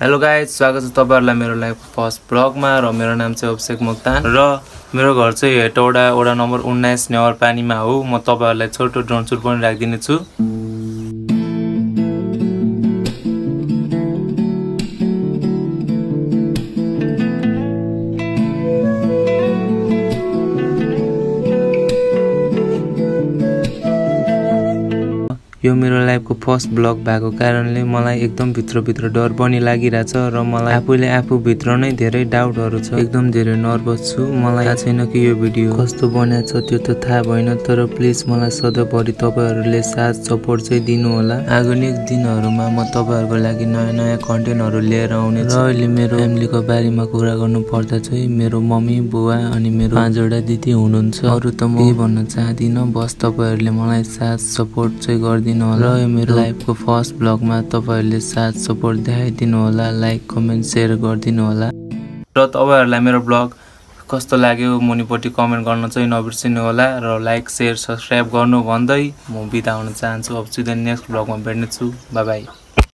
Hello guys, स्वागत छ तपाईहरुलाई मेरो लाइफ फर्स्ट ब्लगमा र मेरो नाम चाहिँ अभिषेक मोक्तान र मेरो घर चाहिँ हेटौडा वडा नम्बर 19 नेवारपानीमा हो। म तपाईहरुलाई छोटो ड्रोन सुट पनि राखिदिने छु। यो मेरो लाइफको फर्स्ट ब्लग भएको कारणले मलाई एकदम भित्र डर पनि लागिरहेछ र मलाई आफूले आफू भित्र नै धेरै डाउटहरु छ। एकदम धेरै नर्भस छु। मलाई थाहा छैन कि यो भिडियो कस्तो बनेछ त्यो त थाहा भएन, तर प्लिज मलाई सधैँभरि तपाईहरुले साथ सपोर्ट चाहिँ दिनु होला। आगामी दिनहरुमा म तपाईहरुको लागि नयाँ कन्टेन्टहरु लिएर आउने छु। र अहिले मेरो फ्यामिलीको बारेमा कुरा गर्नु पर्दा चाहिँ मेरो मम्मी, बुवा अनि मेरो 5 वटा दिदी हुनुहुन्छ। अरु त म केही भन्न चाहदिन, बस तपाईहरुले मलाई साथ सपोर्ट चाहिँ गर्दिनु होला। र यो मेरो लाइफको फर्स्ट ब्लगमा तपाईहरुले साथ सपोर्ट देखाइदिनु होला, लाइक कमेन्ट शेयर गरिदिनु होला। र तपाईहरुलाई मेरो ब्लग कस्तो लाग्यो मुनिपट्टि कमेन्ट गर्न चाहिँ नबिर्सिनु होला र लाइक शेयर सब्स्क्राइब गर्नु भन्दै म बिदा हुन चाहन्छु। अब चाहिँ नेक्स्ट ब्लगमा भेट्ने छु। Bye bye.